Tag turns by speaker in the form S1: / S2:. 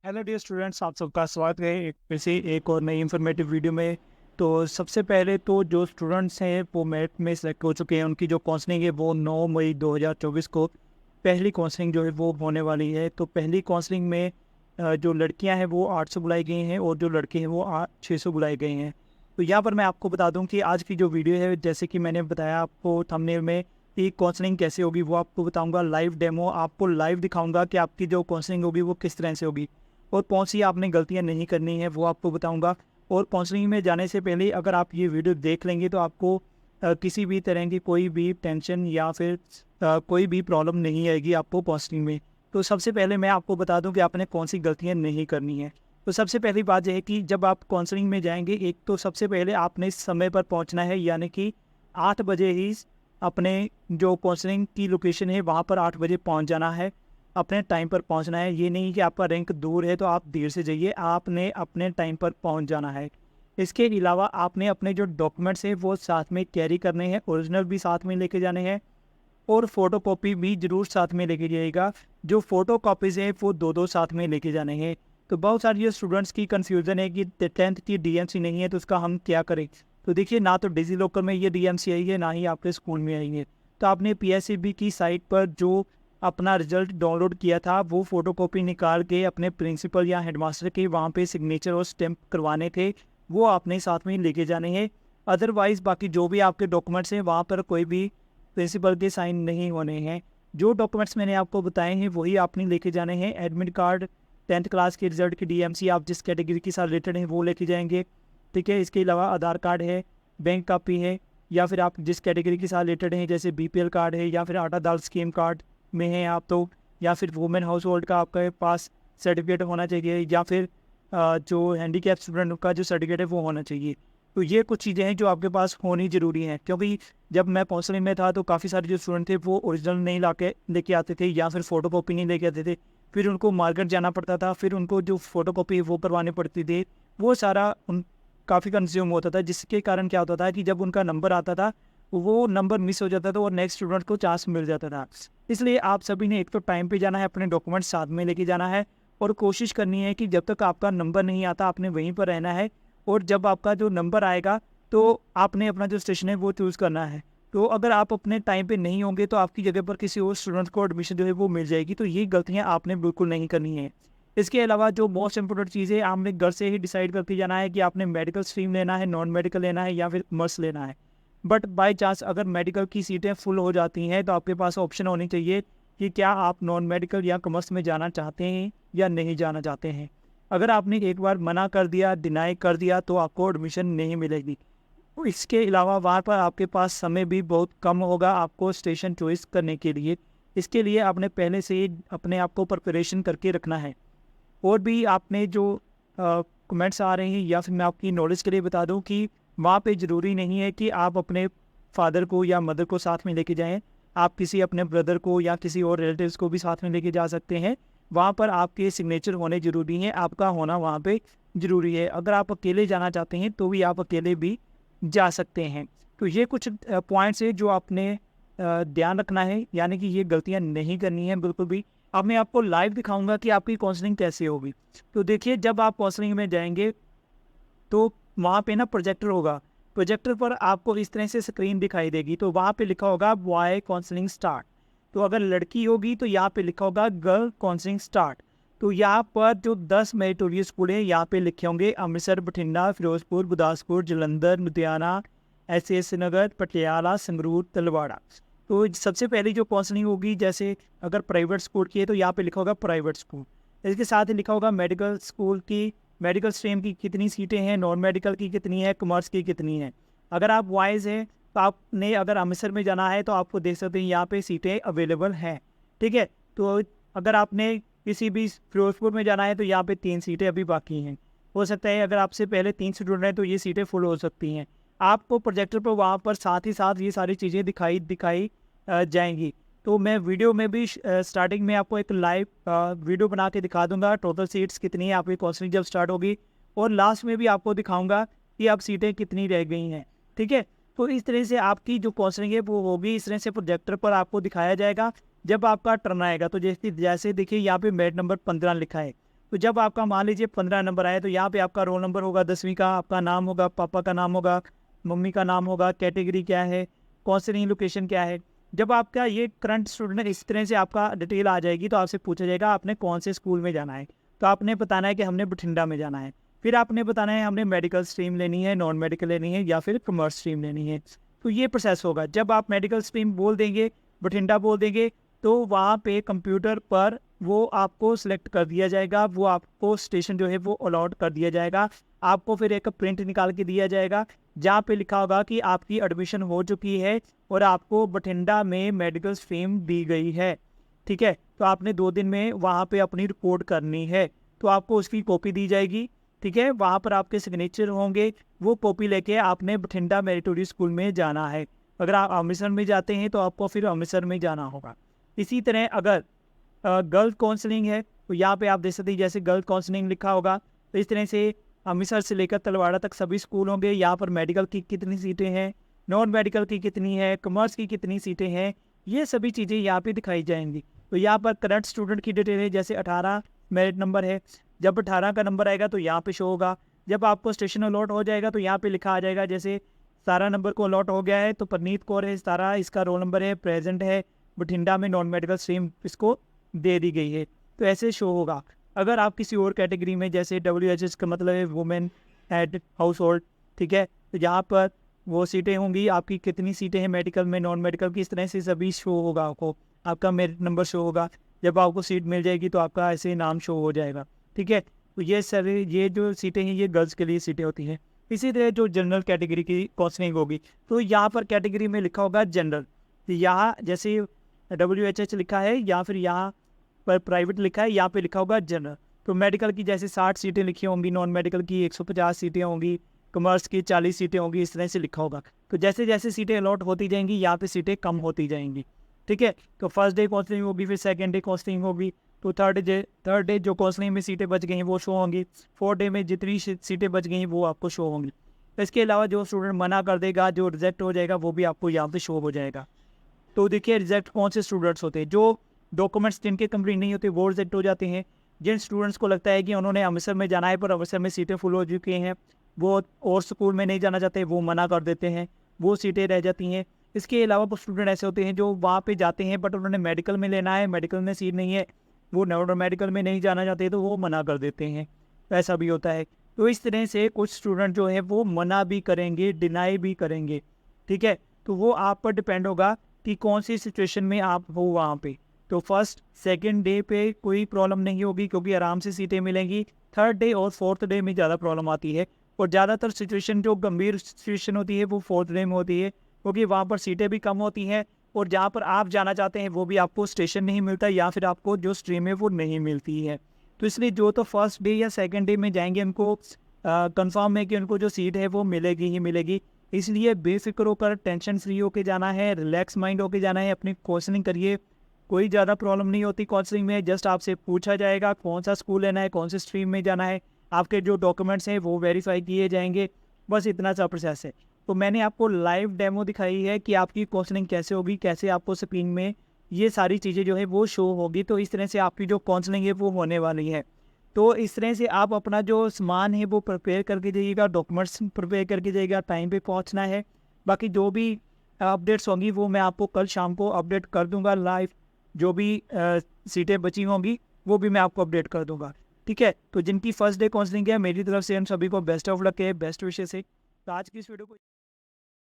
S1: Hello dear students, आप सबका स्वागत है एक फिर से एक और नई इन्फॉर्मेटिव वीडियो में। तो सबसे पहले तो जो स्टूडेंट्स हैं वो मेरिट में सेलेक्ट हो चुके हैं, उनकी जो काउंसलिंग है वो 9 मई 2024 को पहली काउंसलिंग जो है वो होने वाली है। तो पहली काउंसलिंग में जो लड़कियां हैं वो 800 बुलाई गई हैं और जो लड़के हैं वो 600 बुलाई गए हैं। तो यहाँ पर मैं आपको बता दूँ कि आज की जो वीडियो है, जैसे कि मैंने बताया आपको थंबनेल में, कि काउंसलिंग कैसे होगी वो आपको बताऊँगा। लाइव डेमो आपको लाइव दिखाऊँगा कि आपकी जो काउंसलिंग होगी वो किस तरह से होगी और कौन सी आपने गलतियां नहीं करनी है वो आपको बताऊंगा। और काउंसलिंग में जाने से पहले अगर आप ये वीडियो देख लेंगे तो आपको किसी भी तरह की कोई भी टेंशन या फिर कोई भी प्रॉब्लम नहीं आएगी आपको काउंसलिंग में। तो सबसे पहले मैं आपको बता दूं कि आपने कौन सी गलतियां नहीं करनी है। तो सबसे पहली बात यह है कि जब आप काउंसलिंग में जाएंगे, एक तो सबसे पहले आपने समय पर पहुंचना है, यानी कि 8 बजे ही अपने जो काउंसलिंग की लोकेशन है वहाँ पर 8 बजे पहुँच जाना है। अपने टाइम पर पहुंचना है, ये नहीं कि आपका रैंक दूर है तो आप देर से जाइए, आपने अपने टाइम पर पहुंच जाना है। इसके अलावा आपने अपने जो डॉक्यूमेंट्स हैं वो साथ में कैरी करने हैं, ओरिजिनल भी साथ में लेके जाने हैं और फोटोकॉपी भी ज़रूर साथ में लेके जाइएगा। जो फ़ोटो कॉपीज़ हैं वो दो दो साथ में लेके जाने हैं। तो बहुत सारी जो स्टूडेंट्स की कन्फ्यूज़न है कि 10th की डीएमसी नहीं है तो उसका हम क्या करें। तो देखिए, ना तो डिजी लॉकर में ये डीएमसी आई है, ना ही आपके स्कूल में आई है। तो आपने पीएसईबी की साइट पर जो अपना रिजल्ट डाउनलोड किया था वो फ़ोटोकॉपी निकाल के अपने प्रिंसिपल या हेडमास्टर के वहाँ पे सिग्नेचर और स्टैंप करवाने थे, वो आपने साथ में लेके जाने हैं। अदरवाइज़ बाकी जो भी आपके डॉक्यूमेंट्स हैं वहाँ पर कोई भी प्रिंसिपल के साइन नहीं होने हैं। जो डॉक्यूमेंट्स मैंने आपको बताए हैं वही आपने लेके जाने हैं। एडमिट कार्ड, 10th क्लास के रिजल्ट की डीएमसी, आप जिस कैटेगरी के साथ रिलेटेड हैं वो लेके जाएंगे, ठीक है। इसके अलावा आधार कार्ड है, बैंक कापी है, या फिर आप जिस कैटेगरी के साथ रिलेटेड हैं जैसे बीपीएल कार्ड है या फिर आटा दाल स्कीम कार्ड में हैं आप, तो या फिर वुमेन हाउस होल्ड का आपके पास सर्टिफिकेट होना चाहिए, या फिर जो हैंडीकैप स्टूडेंट का जो सर्टिफिकेट है वो होना चाहिए। तो ये कुछ चीज़ें हैं जो आपके पास होनी ज़रूरी हैं, क्योंकि जब मैं काउंसलिंग में था तो काफ़ी सारे जो स्टूडेंट थे वो ओरिजिनल नहीं ला के लेके आते थे या फिर फ़ोटो कॉपी नहीं लेके आते थे। फिर उनको मार्केट जाना पड़ता था, फिर उनको जो फ़ोटो कॉपी है वो करवानी पड़ती थी। वो सारा उन काफ़ी कंज्यूम होता था, जिसके कारण क्या होता था कि जब उनका नंबर आता था वो नंबर मिस हो जाता था और नेक्स्ट स्टूडेंट को चांस मिल जाता था। इसलिए आप सभी ने एक तो टाइम पे जाना है, अपने डॉक्यूमेंट्स साथ में लेके जाना है और कोशिश करनी है कि जब तक आपका नंबर नहीं आता आपने वहीं पर रहना है। और जब आपका जो नंबर आएगा तो आपने अपना जो स्टेशन है वो चूज़ करना है। तो अगर आप अपने टाइम पे नहीं होंगे तो आपकी जगह पर किसी और स्टूडेंट को एडमिशन जो है वो मिल जाएगी। तो ये गलतियाँ आपने बिल्कुल नहीं करनी है। इसके अलावा जो मोस्ट इंपॉर्टेंट चीज़ है, आपने घर से ही डिसाइड करके जाना है कि आपने मेडिकल स्ट्रीम लेना है, नॉन मेडिकल लेना है या फिर कॉमर्स लेना है। बट बाय चांस अगर मेडिकल की सीटें फुल हो जाती हैं तो आपके पास ऑप्शन होनी चाहिए कि क्या आप नॉन मेडिकल या कॉमर्स में जाना चाहते हैं या नहीं जाना चाहते हैं। अगर आपने एक बार मना कर दिया, डिनाई कर दिया, तो आपको एडमिशन नहीं मिलेगी। तो इसके अलावा वहाँ पर आपके पास समय भी बहुत कम होगा आपको स्टेशन चॉइस करने के लिए। इसके लिए आपने पहले से ही अपने आप को प्रिपरेशन करके रखना है। और भी आपने जो कमेंट्स आ रहे हैं, या फिर मैं आपकी नॉलेज के लिए बता दूं कि वहाँ पे ज़रूरी नहीं है कि आप अपने फादर को या मदर को साथ में लेके जाएं। आप किसी अपने ब्रदर को या किसी और रिलेटिव्स को भी साथ में लेके जा सकते हैं। वहाँ पर आपके सिग्नेचर होने ज़रूरी हैं, आपका होना वहाँ पे ज़रूरी है। अगर आप अकेले जाना चाहते हैं तो भी आप अकेले भी जा सकते हैं। तो ये कुछ पॉइंट्स हैं जो आपने ध्यान रखना है, यानी कि ये गलतियाँ नहीं करनी है बिल्कुल भी। अब मैं आपको लाइव दिखाऊँगा कि आपकी काउंसलिंग कैसे होगी। तो देखिए, जब आप काउंसलिंग में जाएँगे तो वहाँ पे ना प्रोजेक्टर होगा। प्रोजेक्टर पर आपको इस तरह से स्क्रीन दिखाई देगी, तो वहाँ पे लिखा होगा बॉय काउंसलिंग स्टार्ट। तो अगर लड़की होगी तो यहाँ पे लिखा होगा गर्ल काउंसलिंग स्टार्ट। तो यहाँ पर जो 10 मेरिटोरियस स्कूल हैं यहाँ पे लिखे होंगे अमृतसर, बठिंडा, फिरोजपुर, गुरदासपुर, जलंधर, लुधियाना, एस नगर, पटियाला, संगरूर, तलवाड़ा। तो सबसे पहली जो काउंसलिंग होगी, जैसे अगर प्राइवेट स्कूल की है तो यहाँ पे लिखा होगा प्राइवेट स्कूल। इसके साथ ही लिखा होगा मेडिकल स्कूल की, मेडिकल स्ट्रीम की कितनी सीटें हैं, नॉन मेडिकल की कितनी है, कॉमर्स की कितनी है। अगर आप वाइज हैं तो आपने अगर अमृतसर में जाना है तो आपको देख सकते हैं यहाँ पे सीटें अवेलेबल हैं, ठीक है। तो अगर आपने किसी भी फिरोजपुर में जाना है तो यहाँ पे 3 सीटें अभी बाकी हैं। हो सकता है अगर आपसे पहले 3 स्टूडेंट हैं तो ये सीटें फुल हो सकती हैं। आपको प्रोजेक्टर पर वहाँ पर साथ ही साथ ये सारी चीज़ें दिखाई दिखाई जाएंगी। तो मैं वीडियो में भी स्टार्टिंग में आपको एक लाइव वीडियो बना के दिखा दूंगा टोटल सीट्स कितनी है आपकी काउंसलिंग जब स्टार्ट होगी, और लास्ट में भी आपको दिखाऊंगा कि अब सीटें कितनी रह गई हैं, ठीक है। तो इस तरह से आपकी जो काउंसलिंग है वो होगी, इस तरह से प्रोजेक्टर पर आपको दिखाया जाएगा जब आपका टर्न आएगा। तो जैसे जैसे देखिए यहाँ पे मेरिट नंबर 15 लिखा है, तो जब आपका मान लीजिए 15 नंबर आए तो यहाँ पे आपका रोल नंबर होगा 10वीं का, आपका नाम होगा, पापा का नाम होगा, मम्मी का नाम होगा, कैटेगरी क्या है, काउंसलिंग लोकेशन क्या है। जब आपका ये करंट स्टूडेंट इस तरह से आपका डिटेल आ जाएगी तो आपसे पूछा जाएगा आपने कौन से स्कूल में जाना है। तो आपने बताना है कि हमने बठिंडा में जाना है। फिर आपने बताना है हमने मेडिकल स्ट्रीम लेनी है, नॉन मेडिकल लेनी है या फिर कॉमर्स स्ट्रीम लेनी है। तो ये प्रोसेस होगा। जब आप मेडिकल स्ट्रीम बोल देंगे, बठिंडा बोल देंगे, तो वहाँ पे कंप्यूटर पर वो आपको सिलेक्ट कर दिया जाएगा, वो आपको स्टेशन जो है वो अलॉट कर दिया जाएगा। आपको फिर एक प्रिंट निकाल के दिया जाएगा जहाँ पे लिखा होगा कि आपकी एडमिशन हो चुकी है और आपको बठिंडा में मेडिकल स्ट्रीम दी गई है। ठीक है, तो आपने 2 दिन में वहाँ पे अपनी रिपोर्ट करनी है, तो आपको उसकी कॉपी दी जाएगी। ठीक है, वहाँ पर आपके सिग्नेचर होंगे, वो कॉपी लेके आपने बठिंडा मेरिटोरियस स्कूल में जाना है। अगर आप अमृतसर में जाते हैं तो आपको फिर अमृतसर में जाना होगा। इसी तरह अगर गर्ल्स काउंसलिंग है तो यहाँ पे आप देख सकते हैं जैसे गर्ल्स काउंसलिंग लिखा होगा, तो इस तरह से अमृतसर से लेकर तलवाड़ा तक सभी स्कूल होंगे। यहाँ पर मेडिकल की कितनी सीटें हैं, नॉन मेडिकल की कितनी है, कॉमर्स की कितनी सीटें हैं, ये सभी चीज़ें यहाँ पे दिखाई जाएंगी। तो यहाँ पर करंट स्टूडेंट की डिटेल है, जैसे 18 मेरिट नंबर है। जब 18 का नंबर आएगा तो यहाँ पे शो होगा। जब आपको स्टेशन अलॉट हो जाएगा तो यहाँ पे लिखा आ जाएगा, जैसे 17 नंबर को अलॉट हो गया है तो परनीत कौर है 17, इसका रोल नंबर है, प्रेजेंट है, बठिंडा में नॉन मेडिकल स्ट्रीम इसको दे दी गई है। तो ऐसे शो होगा। अगर आप किसी और कैटेगरी में, जैसे WHS का मतलब है वुमेन हेड हाउस होल्ड, ठीक है, तो यहाँ पर वो सीटें होंगी, आपकी कितनी सीटें हैं मेडिकल में, नॉन मेडिकल की, इस तरह से सभी शो होगा आपको। आपका मेरिट नंबर शो होगा। जब आपको सीट मिल जाएगी तो आपका ऐसे नाम शो हो जाएगा। ठीक है, तो ये सारी ये जो सीटें हैं ये गर्ल्स के लिए सीटें होती हैं। इसी तरह जो जनरल कैटेगरी की काउंसलिंग होगी तो यहाँ पर कैटेगरी में लिखा होगा जनरल। तो यहाँ जैसे WHH लिखा है या फिर यहाँ पर प्राइवेट लिखा है, यहाँ पे लिखा होगा जनरल। तो मेडिकल की जैसे 60 सीटें लिखी होंगी, नॉन मेडिकल की 150 सीटें होंगी, कॉमर्स की 40 सीटें होंगी, इस तरह से लिखा होगा। तो जैसे जैसे सीटें अलॉट होती जाएंगी यहाँ पे सीटें कम होती जाएंगी। ठीक है, तो फर्स्ट डे काउंसलिंग होगी, फिर सेकंड डे काउंसलिंग होगी, तो थर्ड डे जो काउंसलिंग में सीटें बच गई हैं वो शो होंगी, फोर्थ डे में जितनी सीटें बच गई हैं वो आपको शो होंगी। इसके अलावा जो स्टूडेंट मना कर देगा, जो रिजेक्ट हो जाएगा, वो भी आपको यहाँ पे शो हो जाएगा। तो देखिए रिजेक्ट कौन से स्टूडेंट्स होते हैं, जो डॉक्यूमेंट्स जिनके कंप्लीट नहीं होते वो रिजेक्ट हो जाते हैं। जिन स्टूडेंट्स को लगता है कि उन्होंने अमृतसर में जाना है पर अमृतसर में सीटें फुल हो चुकी हैं, वो और स्कूल में नहीं जाना चाहते, वो मना कर देते हैं, वो सीटें रह जाती हैं। इसके अलावा कुछ स्टूडेंट ऐसे होते हैं जो वहाँ पे जाते हैं बट उन्होंने मेडिकल में लेना है, मेडिकल में सीट नहीं है, वो नॉन मेडिकल में नहीं जाना चाहते तो वो मना कर देते हैं। ऐसा भी होता है। तो इस तरह से कुछ स्टूडेंट जो है वो मना भी करेंगे, डिनाई भी करेंगे। ठीक है, तो वो आप पर डिपेंड होगा कि कौन सी सिचुएशन में आप हो वहाँ पे। तो फर्स्ट सेकंड डे पे कोई प्रॉब्लम नहीं होगी क्योंकि आराम से सीटें मिलेंगी। थर्ड डे और फोर्थ डे में ज़्यादा प्रॉब्लम आती है और ज़्यादातर सिचुएशन जो गंभीर सिचुएशन होती है वो फोर्थ डे में होती है, क्योंकि वहाँ पर सीटें भी कम होती हैं और जहाँ पर आप जाना चाहते हैं वो भी आपको स्टेशन नहीं मिलता या फिर आपको जो स्ट्रीम है वो नहीं मिलती है। तो इसलिए जो तो फर्स्ट डे या सेकेंड डे में जाएंगे उनको कंफर्म है कि उनको जो सीट है वो मिलेगी ही मिलेगी। इसलिए बेफिक्र होकर टेंशन फ्री होकर जाना है, रिलैक्स माइंड होकर जाना है, अपनी काउंसलिंग करिए। कोई ज़्यादा प्रॉब्लम नहीं होती काउंसलिंग में, जस्ट आपसे पूछा जाएगा कौन सा स्कूल लेना है, कौन से स्ट्रीम में जाना है, आपके जो डॉक्यूमेंट्स हैं वो वेरीफाई किए जाएंगे, बस इतना सा प्रोसेस है। तो मैंने आपको लाइव डेमो दिखाई है कि आपकी काउंसलिंग कैसे होगी, कैसे आपको स्क्रीन में ये सारी चीज़ें जो है वो शो होगी। तो इस तरह से आपकी जो काउंसलिंग है वो होने वाली है। तो इस तरह से आप अपना जो सामान है वो प्रिपेयर करके जाइएगा, डॉक्यूमेंट्स प्रिपेयर करके जाइएगा, टाइम पे पहुंचना है। बाकी जो भी अपडेट्स होंगी वो मैं आपको कल शाम को अपडेट कर दूंगा लाइव। जो भी सीटें बची होंगी वो भी मैं आपको अपडेट कर दूंगा। ठीक है, तो जिनकी फर्स्ट डे काउंसलिंग है मेरी तरफ से हम सभी को बेस्ट ऑफ लक है, बेस्ट विशेस है। तो आज की इस वीडियो को